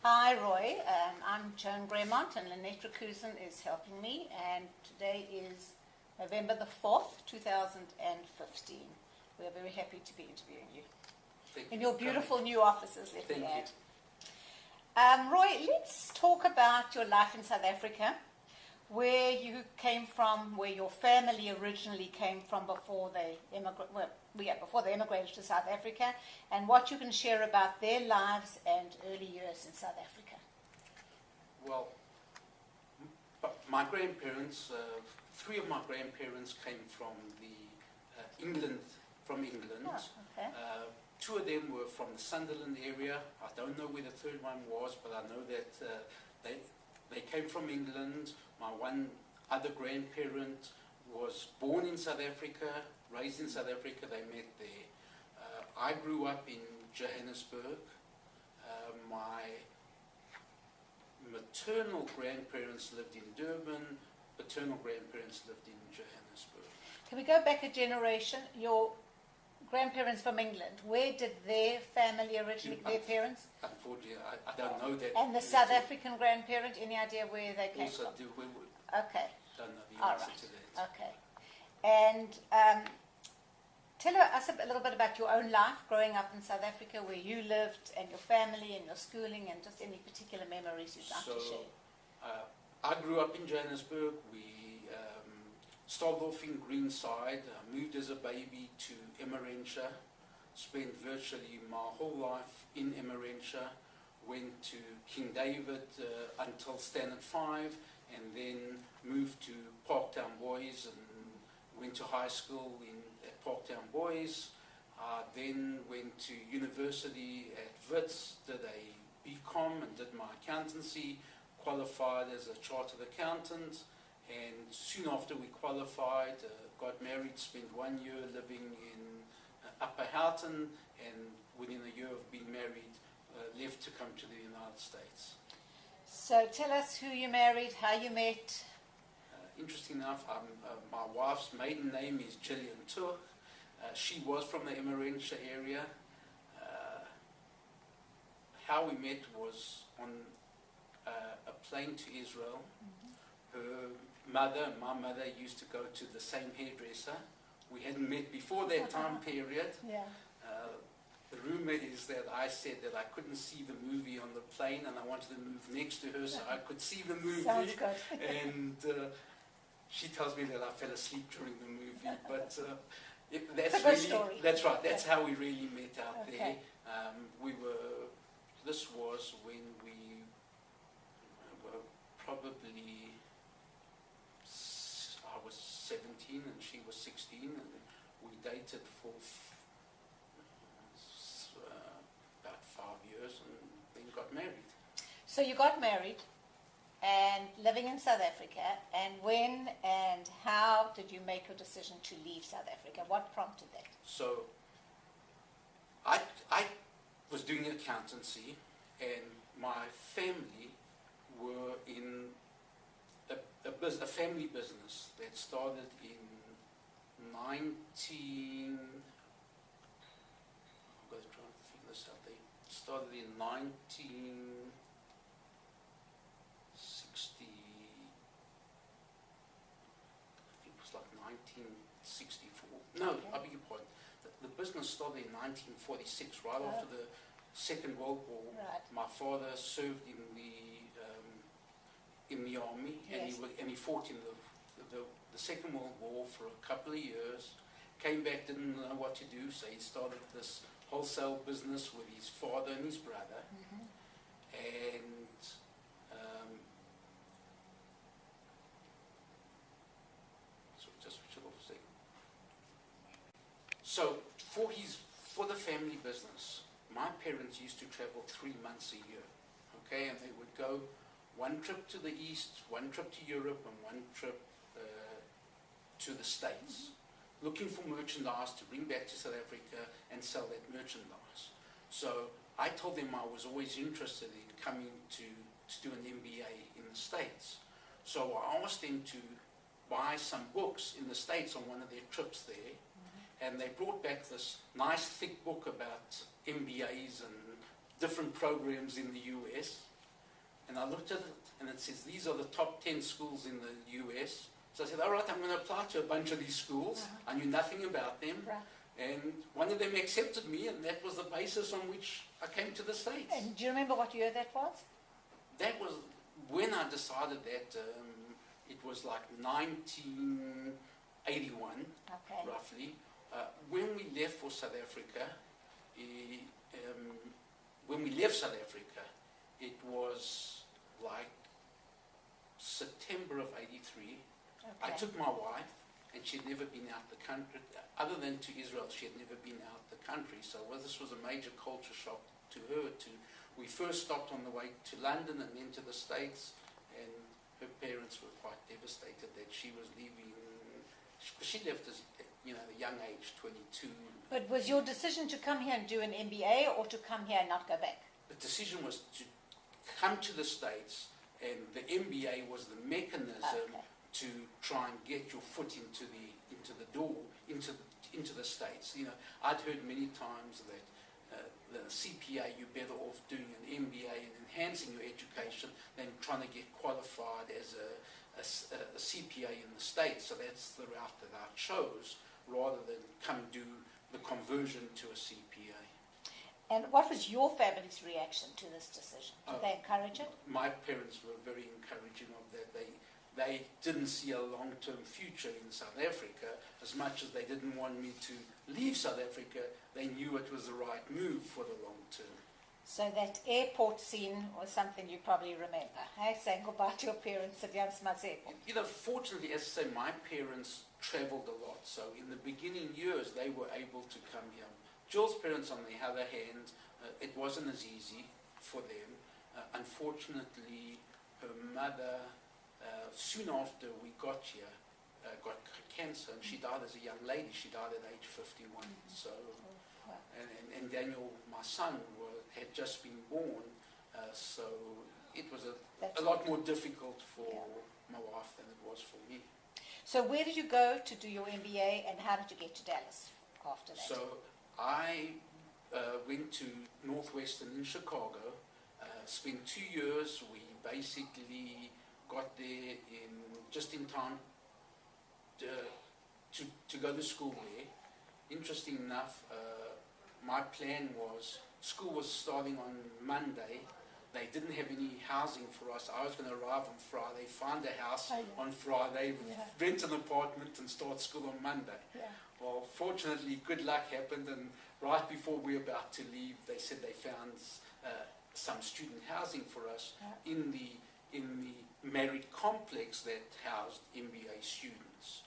Hi Roy, I'm Joan Gremont and Lynette Rakusen is helping me, and today is November the 4th, 2015. We are very happy to be interviewing you in your beautiful new offices, let me add. Roy, let's talk about your life in South Africa, where you came from, where your family originally came from before they immigrated to South Africa, and what you can share about their lives and early years in South Africa. Well, my grandparents, three of my grandparents came from England. Oh, okay. Two of them were from the Sunderland area. I don't know where the third one was, but I know that they came from England. My one other grandparent was born in South Africa, raised in South Africa. They met there. I grew up in Johannesburg. My maternal grandparents lived in Durban. Paternal grandparents lived in Johannesburg. Can we go back a generation? Your grandparents from England, where did their family originally, their parents? Unfortunately, I don't know that. And the South African grandparent, any idea where they came also from? Okay. Don't know the answer to that. Okay. And tell us a little bit about your own life growing up in South Africa, where you lived, and your family, and your schooling, and just any particular memories you'd like to share. I grew up in Johannesburg. We started off in Greenside, moved as a baby to Emmarentia, spent virtually my whole life in Emmarentia, went to King David until Standard 5, and then moved to Parktown Boys and went to high school at Parktown Boys. Then went to university at Wits, did a BCom and did my accountancy, qualified as a chartered accountant, and soon after we qualified, got married, spent 1 year living in Upper Houghton, and within a year of being married, left to come to the United States. So tell us who you married, how you met. Interesting enough, my wife's maiden name is Gillian Turk. She was from the Emmarentia area. How we met was on a plane to Israel. Her mother and my mother used to go to the same hairdresser. We hadn't met before that time period. Yeah. The rumor is that I said that I couldn't see the movie on the plane, and I wanted to move next to her so I could see the movie. Sounds good. And she tells me that I fell asleep during the movie, but that's a good really story. That's right. That's how we really met out Okay. there. This was when we were probably, I was 17 and she was 16, and we dated for about 5 years and then got married. So you got married and living in South Africa, and when and how did you make your decision to leave South Africa? What prompted that? So I was doing accountancy, and my family were in a family business that started in 19... I've got to try and figure this out. They started in 1960... I think it was like 1964. No, Okay. I beg your pardon. The business started in 1946, right after the Second World War. Right. My father served in the army, Yes. and he fought in the Second World War for a couple of years. Came back, didn't know what to do, so he started this wholesale business with his father and his brother. And so just switch it off a second. So for the family business, my parents used to travel 3 months a year, okay, and they would go one trip to the east, one trip to Europe, and one trip to the States, looking for merchandise to bring back to South Africa and sell that merchandise. So I told them I was always interested in coming to do an MBA in the States. So I asked them to buy some books in the States on one of their trips there, and they brought back this nice thick book about MBAs and different programs in the US. And I looked at it, and it says, these are the top 10 schools in the US. So I said, all right, I'm going to apply to a bunch of these schools. I knew nothing about them. Right. And one of them accepted me, and that was the basis on which I came to the States. And do you remember what year that was? That was when I decided that it was like 1981, Okay. roughly. When we left for South Africa, it was like September of '83. Okay. I took my wife, and she had never been out the country. Other than to Israel, she had never been out the country. So this was a major culture shock to her. We first stopped on the way to London and then to the States, and her parents were quite devastated that she was leaving. She left at a young age, 22. But was your decision to come here and do an MBA, or to come here and not go back? The decision was to come to the States, and the MBA was the mechanism to try and get your foot into the door, into the States. I'd heard many times that the CPA, you're better off doing an MBA and enhancing your education than trying to get qualified as a CPA in the States. So that's the route that I chose, rather than come do the conversion to a CPA. And what was your family's reaction to this decision? Did they encourage it? My parents were very encouraging of that. They didn't see a long-term future in South Africa. As much as they didn't want me to leave South Africa, they knew it was the right move for the long term. So that airport scene was something you probably remember, hey? Saying goodbye to your parents at Jan Smuts Airport. Fortunately, as I say, my parents traveled a lot. So in the beginning years, they were able to come here. Jill's parents, on the other hand, it wasn't as easy for them. Unfortunately, her mother, soon after we got here, got cancer, and she died as a young lady. She died at age 51. So, and Daniel, my son, had just been born, so it was a lot more difficult for my wife than it was for me. So where did you go to do your MBA, and how did you get to Dallas after that? So I went to Northwestern in Chicago, spent 2 years. We basically got there just in time to go to school there. Interesting enough, my plan was, school was starting on Monday. They didn't have any housing for us. I was going to arrive on Friday, find a house on Friday, rent an apartment and start school on Monday. Well, fortunately, good luck happened, and right before we were about to leave, they said they found some student housing for us in the married complex that housed MBA students.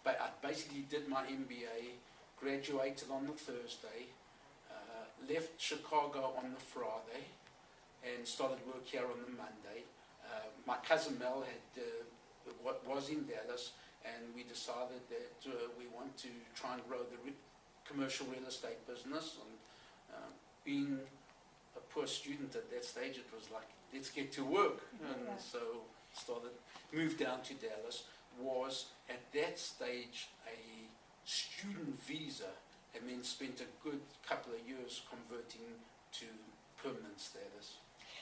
I basically did my MBA, graduated on the Thursday, left Chicago on the Friday, and started work here on the Monday. My cousin Mel was in Dallas, and we decided that we want to try and grow the commercial real estate business. And being a poor student at that stage, it was like, let's get to work. And so moved down to Dallas, was at that stage a student visa, and then spent a good couple of years converting to permanent status.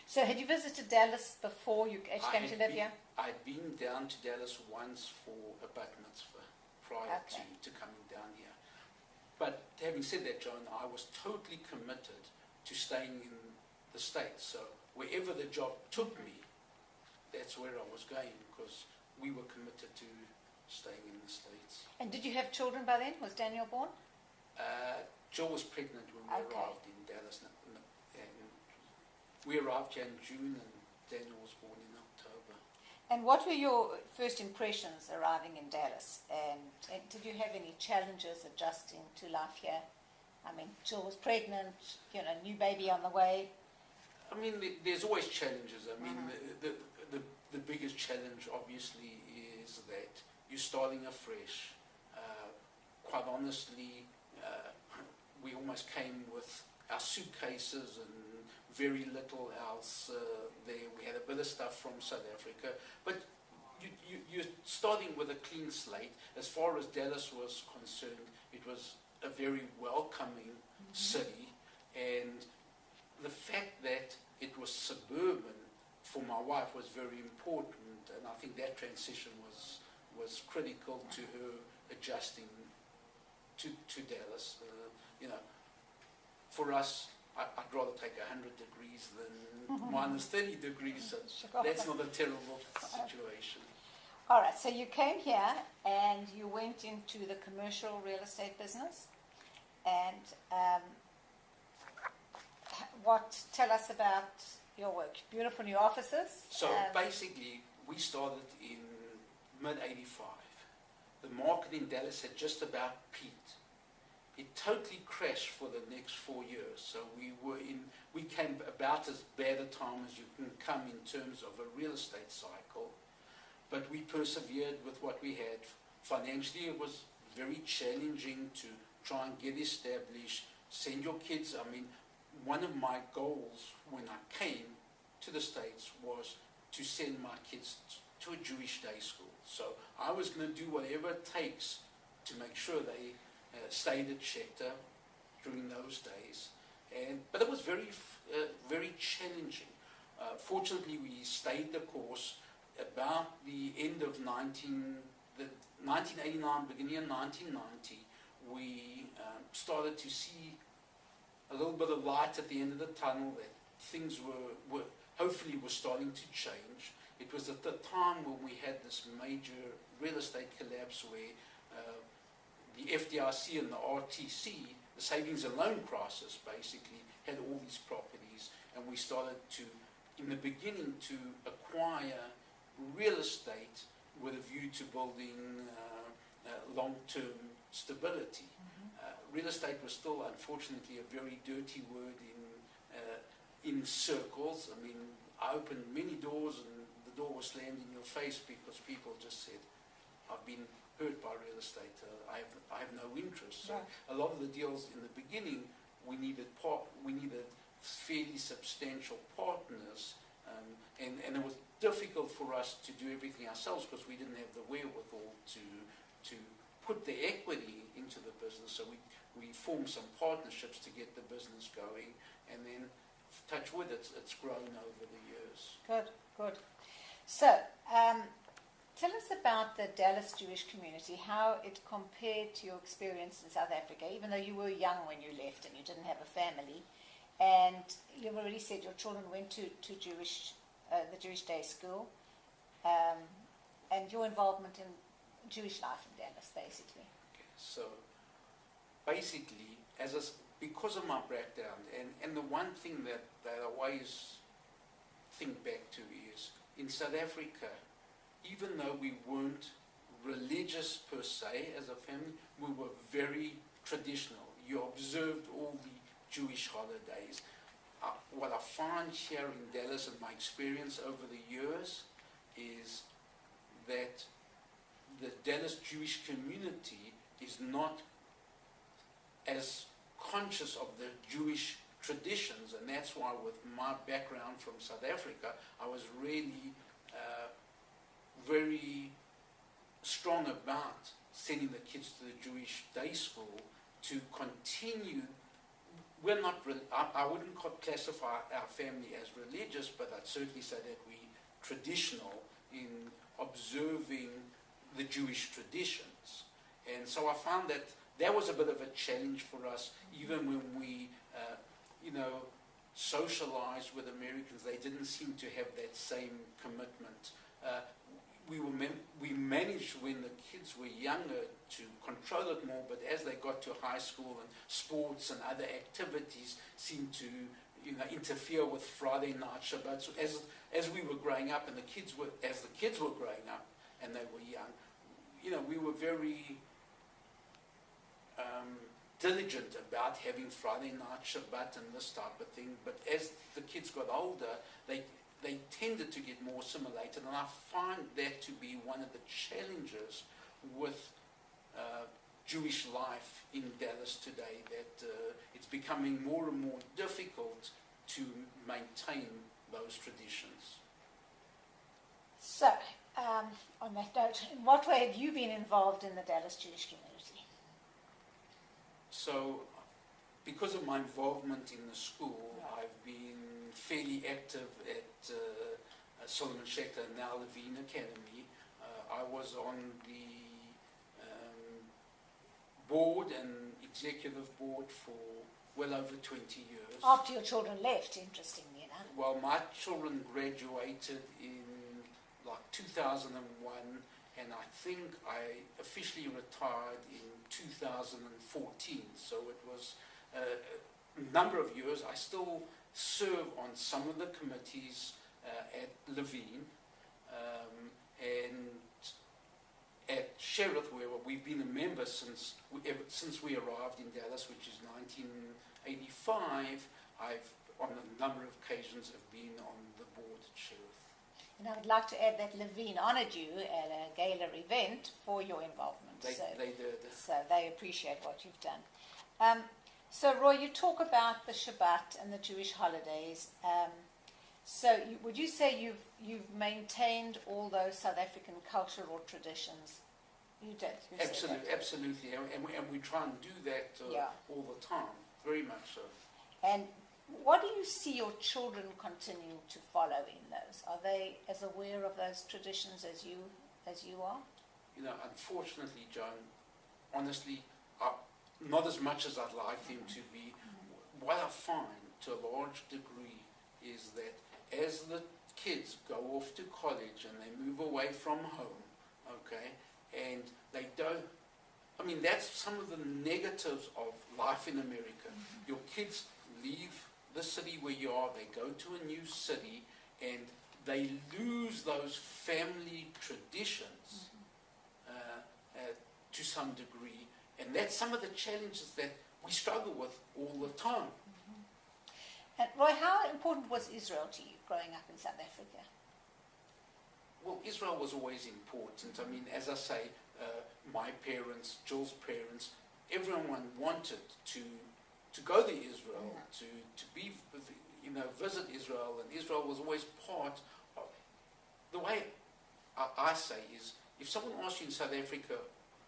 So had you visited Dallas before you came to live here? I'd been down to Dallas once for a bat mitzvah prior to coming down here. But having said that, Joan, I was totally committed to staying in the States. So wherever the job took me, that's where I was going, because we were committed to staying in the States. And did you have children by then? Was Daniel born? Jill was pregnant when we arrived in Dallas. And we arrived here in June, and Daniel was born in October. And what were your first impressions arriving in Dallas? And did you have any challenges adjusting to life here? I mean, Jill was pregnant, new baby on the way. I mean, there's always challenges. I mean, the biggest challenge, obviously, is that you're starting afresh. Quite honestly, we almost came with our suitcases and very little else there. We had a bit of stuff from South Africa, but you're starting with a clean slate. As far as Dallas was concerned, it was a very welcoming city, and the fact that it was suburban for my wife was very important, and I think that transition was critical to her adjusting to Dallas. For us, I'd rather take 100 degrees than minus 30 degrees, so that's not a terrible situation. All right, so you came here and you went into the commercial real estate business, and tell us about your work. Beautiful new offices. So basically, we started in mid-85. The market in Dallas had just about peaked. It totally crashed for the next 4 years. So we came about as bad a time as you can come in terms of a real estate cycle. But we persevered with what we had. Financially, it was very challenging to try and get established, send your kids. I mean, one of my goals when I came to the States was to send my kids to a Jewish day school. So I was going to do whatever it takes to make sure they stayed at Schechter during those days. But it was very, very challenging. Fortunately, we stayed the course. About the end of 1989, beginning of 1990, we started to see a little bit of light at the end of the tunnel, that things were hopefully were starting to change. It was at the time when we had this major real estate collapse where the FDIC and the RTC, the savings and loan crisis, basically had all these properties, and we started to, in the beginning, to acquire real estate with a view to building long-term stability. Real estate was still, unfortunately, a very dirty word in circles. I mean, I opened many doors and the door was slammed in your face because people just said, I've been hurt by real estate, I have no interest. So a lot of the deals in the beginning, we needed fairly substantial partners, and it was difficult for us to do everything ourselves because we didn't have the wherewithal to put the equity into the business. So we formed some partnerships to get the business going, and then, touch wood, it's grown over the years. Good. So, tell us about the Dallas Jewish community, how it compared to your experience in South Africa, even though you were young when you left and you didn't have a family. And you've already said your children went to the Jewish day school, and your involvement in Jewish life in Dallas, basically. Okay, so basically, because of my background, and the one thing that I always think back to is, in South Africa, even though we weren't religious per se as a family, we were very traditional. You observed all the Jewish holidays. What I find here in Dallas and my experience over the years is that the Dallas Jewish community is not as conscious of the Jewish traditions, and that's why with my background from South Africa, I was really very strong about sending the kids to the Jewish day school to continue. We're not, I wouldn't classify our family as religious, but I'd certainly say that we're traditional in observing the Jewish traditions. And so I found that was a bit of a challenge for us, even when we, socialized with Americans. They didn't seem to have that same commitment. We managed when the kids were younger to control it more, but as they got to high school and sports and other activities seemed to interfere with Friday night Shabbat. So as we were growing up and the kids were growing up and they were young, we were very diligent about having Friday night Shabbat and this type of thing. But as the kids got older, they tended to get more assimilated, and I find that to be one of the challenges with Jewish life in Dallas today, that it's becoming more and more difficult to maintain those traditions. So, on that note, in what way have you been involved in the Dallas Jewish community? So, because of my involvement in the school, Right. I've been fairly active at Solomon Schechter, now Levine Academy. I was on the board and executive board for well over 20 years. After your children left, interestingly enough. Well, my children graduated in like 2001, and I think I officially retired in 2014. So it was a number of years. I still serve on some of the committees at Levine, and at Sheriff, where we've been a member since we arrived in Dallas, which is 1985. I've, on a number of occasions, have been on the board at Sheriff. And I would like to add that Levine honoured you at a gala event for your involvement. They did. So they appreciate what you've done. So Roy, you talk about the Shabbat and the Jewish holidays. Would you say you've maintained all those South African cultural traditions? You did. Absolutely, and we try and do that all the time, very much so. And what do you see your children continuing to follow in those? Are they as aware of those traditions as you are? You know, unfortunately, Joan, honestly, not as much as I'd like them to be. What I find, to a large degree, is that as the kids go off to college and they move away from home, okay, and they don't, I mean, that's some of the negatives of life in America. Your kids leave the city where you are, they go to a new city, and they lose those family traditions to some degree. And that's some of the challenges that we struggle with all the time. And Roy, how important was Israel to you growing up in South Africa? Well, Israel was always important. I mean, as I say, my parents, Jill's parents, everyone wanted to go to Israel, to be, visit Israel, and Israel was always part of. The way I say is, if someone asks you in South Africa,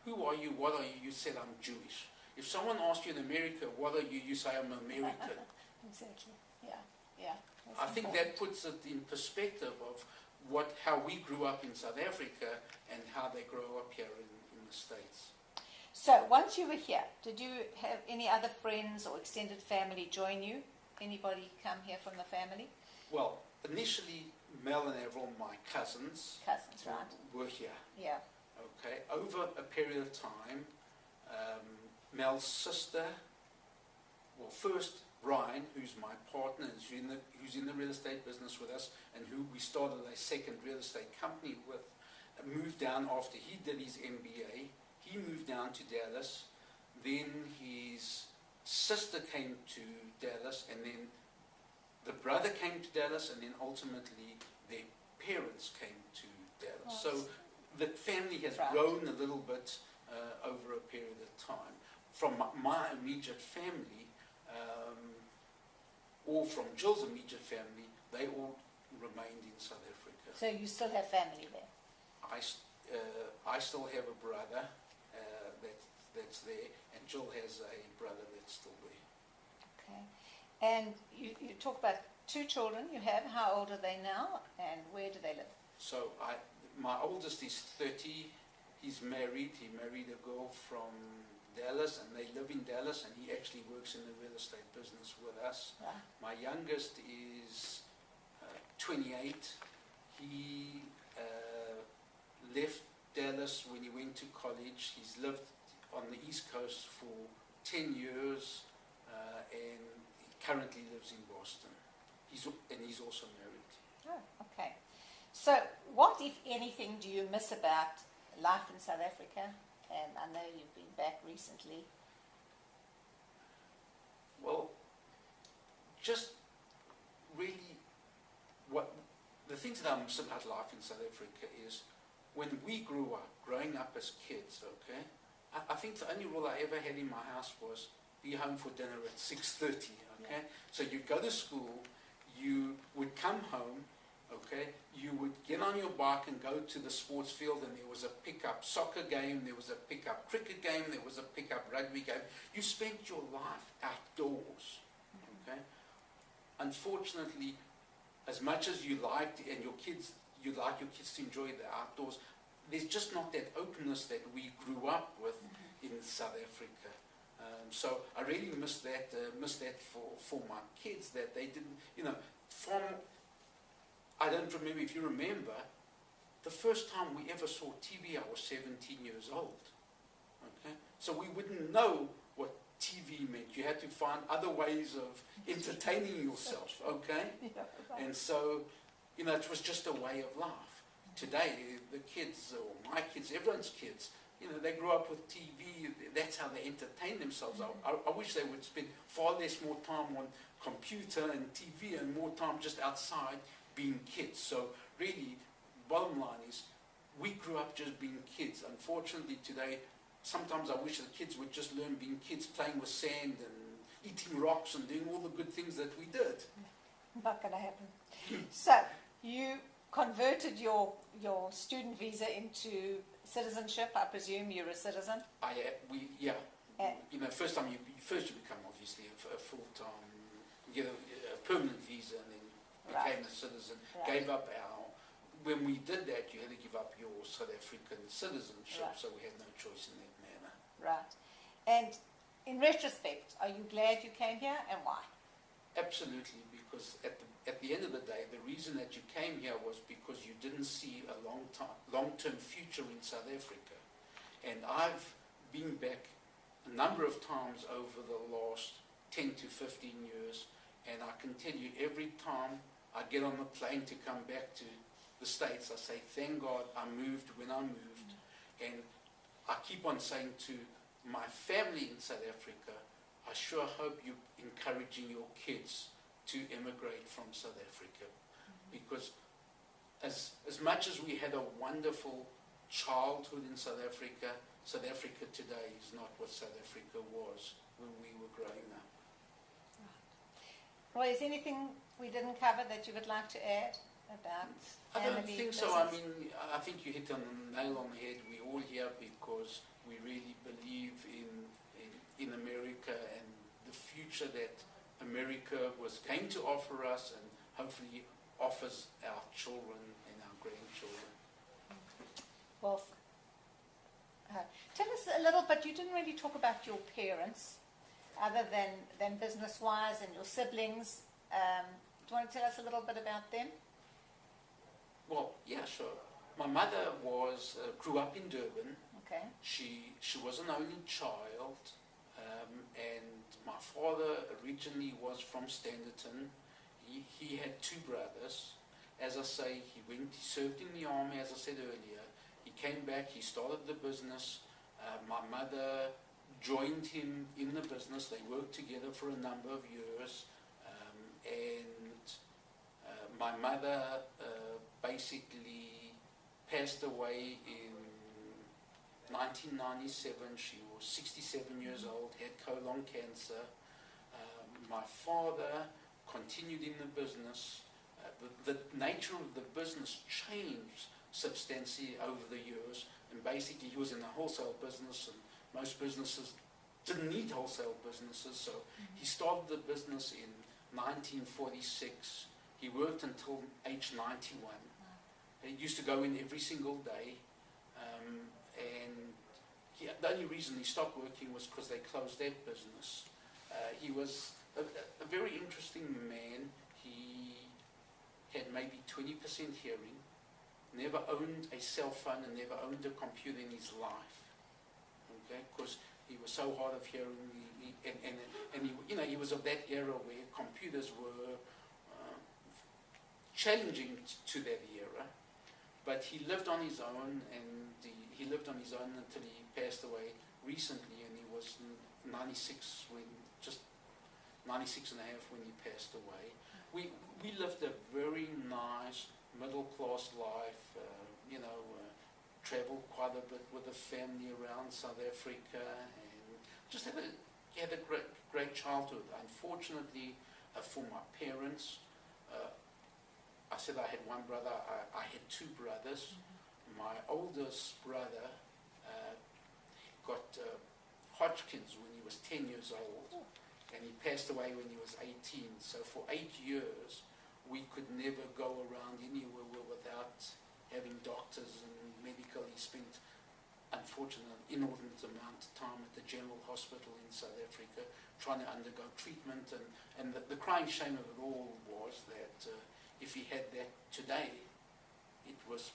who are you, what are you, you said, I'm Jewish. If someone asks you in America, what are you, you say, I'm American. Exactly, yeah. I think that puts it in perspective of how we grew up in South Africa and how they grow up here in the States. So once you were here, did you have any other friends or extended family join you? Anybody come here from the family? Well, initially, Mel and Avril, my cousins, right, were here. Yeah. Okay. Over a period of time, Mel's sister, well, first Brian, who's my partner, who's in the real estate business with us, and who we started a second real estate company with, moved down after he did his MBA. He moved down to Dallas. Then his sister came to Dallas, and then the brother came to Dallas, and then ultimately their parents came to Dallas. So the family has grown a little bit over a period of time. From my immediate family, or from Jill's immediate family, they all remained in South Africa. So you still have family there? I still have a brother that's there, and Jill has a brother that's still there. Okay. And you talk about two children you have. How old are they now, and where do they live? So my oldest is 30. He's married. He married a girl from Dallas, and they live in Dallas, and he actually works in the real estate business with us. Right. My youngest is 28. He left Dallas when he went to college. He's lived on the East Coast for 10 years, and he currently lives in Boston. He's also married. Oh, okay. So what, if anything, do you miss about life in South Africa? And I know you've been back recently. Well, just really the things that I miss about life in South Africa is when we growing up as kids, okay, I think the only rule I ever had in my house was be home for dinner at 6:30, okay? Yeah. So you'd go to school, you would come home, okay, you would get on your bike and go to the sports field, and there was a pickup soccer game, there was a pickup cricket game, there was a pickup rugby game. You spent your life outdoors. Okay? Unfortunately, as much as you liked, and you'd like your kids to enjoy the outdoors, there's just not that openness that we grew up with in South Africa. So I really miss that for my kids, that they didn't, I don't remember, if you remember, the first time we ever saw TV, I was 17 years old. Okay? So we wouldn't know what TV meant. You had to find other ways of entertaining yourself, okay? Yeah, right. And so, it was just a way of life. Today, the kids, or my kids, everyone's kids, they grew up with TV. That's how they entertain themselves. I wish they would spend far more time on computer and TV and more time just outside being kids. So really, bottom line is, we grew up just being kids. Unfortunately today, sometimes I wish the kids would just learn being kids, playing with sand and eating rocks and doing all the good things that we did. Not going to happen. So you converted your student visa into citizenship. I presume you're a citizen. First you become obviously a full-time, you get a permanent visa, and then became a citizen. Right. Gave up when we did that, you had to give up your South African citizenship. Right. So we had no choice in that manner. Right. And in retrospect, are you glad you came here, and why? Absolutely, because at the end of the day, the reason that you came here was because you didn't see a long-term future in South Africa. And I've been back a number of times over the last 10 to 15 years, and I can tell you, every time I get on the plane to come back to the States, I say, thank God I moved when I moved. And I keep on saying to my family in South Africa, I sure hope you're encouraging your kids to immigrate from South Africa. Because as much as we had a wonderful childhood in South Africa today is not what South Africa was when we were growing up. Roy, is anything we didn't cover that you would like to add about family? I don't think so. business? I mean, I think you hit on the nail on the head. We're all here because we really believe in America and the future that America was going to offer us, and hopefully offers our children and our grandchildren. Well, tell us a little bit. You didn't really talk about your parents, other than business-wise, and your siblings. Do you want to tell us a little bit about them? Well, yeah, sure. My mother grew up in Durban. Okay. She was an only child, and my father originally was from Standerton. He had two brothers. As I say, he served in the army, as I said earlier. He came back, he started the business. My mother joined him in the business. They worked together for a number of years. My mother basically passed away in 1997. She was 67 years old, had colon cancer. My father continued in the business. The nature of the business changed substantially over the years, and basically he was in the wholesale business, and most businesses didn't need wholesale businesses, so he started the business in 1946. He worked until age 91. He used to go in every single day, and the only reason he stopped working was because they closed their business. He was a very interesting man. He had maybe 20% hearing, never owned a cell phone and never owned a computer in his life. Okay, because he was so hard of hearing, he was of that era where computers were challenging to that era. But he lived on his own, and he lived on his own until he passed away recently, and he was 96 and a half when he passed away. We lived a very nice middle-class life, traveled quite a bit with the family around South Africa, and just had a great childhood. Unfortunately, for my parents, I said I had one brother. I had two brothers. My oldest brother got Hodgkin's when he was 10 years old, and he passed away when he was 18. So for 8 years, we could never go around anywhere without having doctors and medical. He spent, unfortunately, an inordinate amount of time at the General Hospital in South Africa trying to undergo treatment. And the crying shame of it all was that if he had that today, it was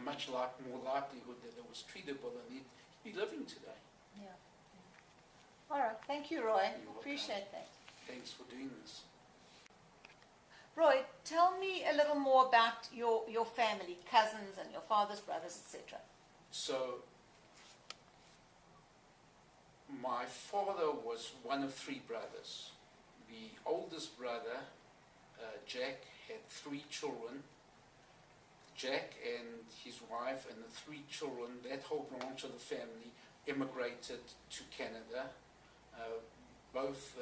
much more likelihood that it was treatable and he'd be living today. Yeah. All right. Thank you, Roy. You're Appreciate that. Thanks for doing this. Roy, tell me a little more about your family, cousins and your father's brothers, etc. So, my father was one of three brothers. The oldest brother, Jack, had 3 children. Jack and his wife and the 3 children, that whole branch of the family, immigrated to Canada. Both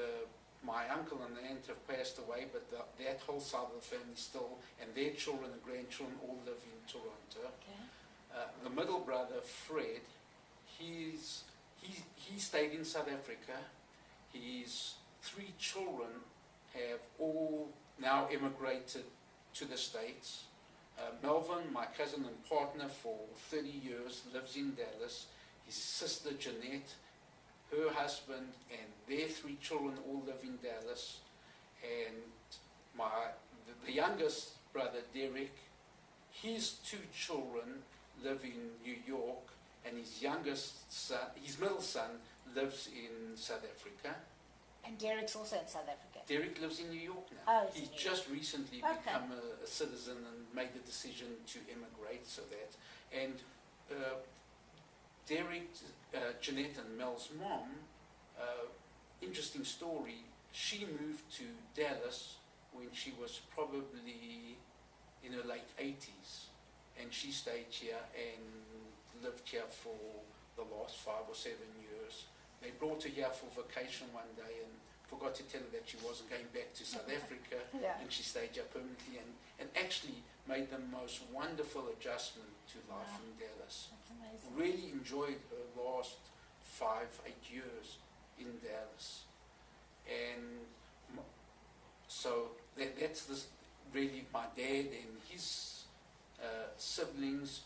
my uncle and aunt have passed away, but that whole side of the family still, and their children and grandchildren all live in Toronto. Okay. The middle brother, Fred, he stayed in South Africa. His 3 children have all now immigrated to the States. Melvin, my cousin and partner for 30 years, lives in Dallas. His sister Jeanette, her husband, and their 3 children all live in Dallas. And the youngest brother, Derek, his 2 children live in New York, and his youngest son, his middle son, lives in South Africa. And Derek's also in South Africa. Derek lives in New York now. Oh, he's just recently become a citizen and made the decision to immigrate, so that. And Derek, Jeanette and Mel's mom, interesting story, she moved to Dallas when she was probably in her late 80s, and she stayed here and lived here for the last 5 or 7 years. They brought her here for vacation one day and forgot to tell her that she wasn't going back to South Africa, and she stayed here permanently and actually made the most wonderful adjustment to life in Dallas. That's amazing. Really enjoyed her last 5, 8 years in Dallas. And so that's really my dad and his siblings.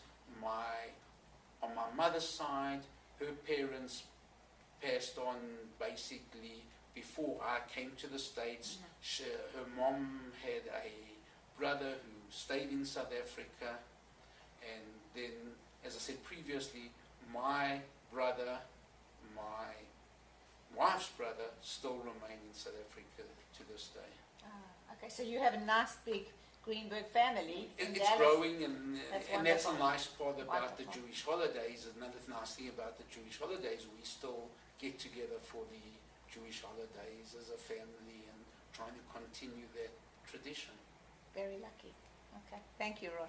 On my mother's side, her parents passed on basically before I came to the States. Her mom had a brother who stayed in South Africa, and then, as I said previously, my brother, my wife's brother, still remain in South Africa to this day. Okay, so you have a nice big Greenberg family. It's growing, and that's a nice part about the Wonderful. Jewish holidays. Another nice thing about the Jewish holidays, we still get together for the Jewish holidays as a family and trying to continue that tradition. Very lucky. Okay, thank you, Roy.